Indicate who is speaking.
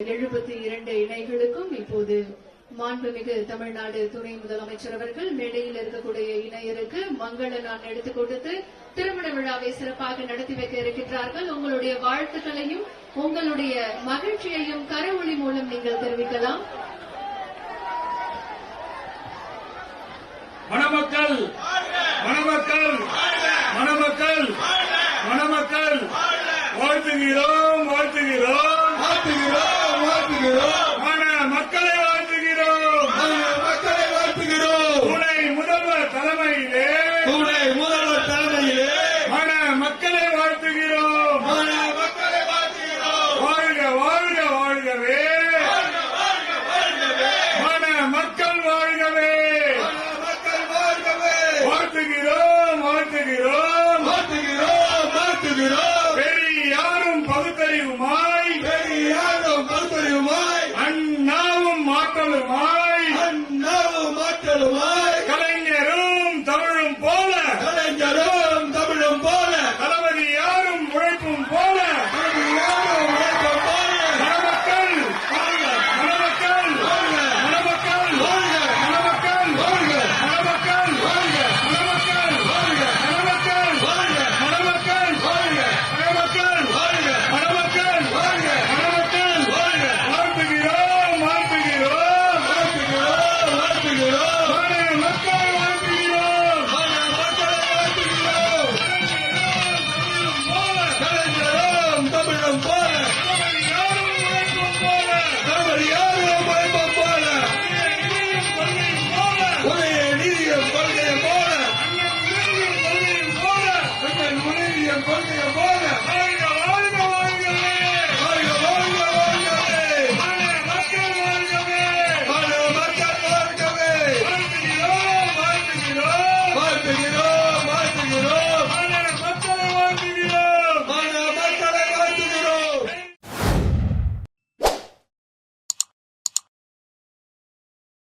Speaker 1: 72 இணைகளுக்கும் இப்போது மாண்புமிகு தமிழ்நாடு துணை முதலமைச்சர் அவர்கள் மேடையில் இருக்கக்கூடிய இணையருக்கு மங்கள நான் எடுத்துக் கொடுத்து திருமண விழாவை சிறப்பாக நடத்தி வைக்க இருக்கின்றார்கள். உங்களுடைய வாழ்த்துக்களையும் உங்களுடைய மகிழ்ச்சியையும் கரவொலி மூலம் நீங்கள் தெரிவிக்கலாம்.
Speaker 2: மணமக்கள் மணமக்கள் மணமக்கள் மணமக்கள் வாழ்த்துகிறோம்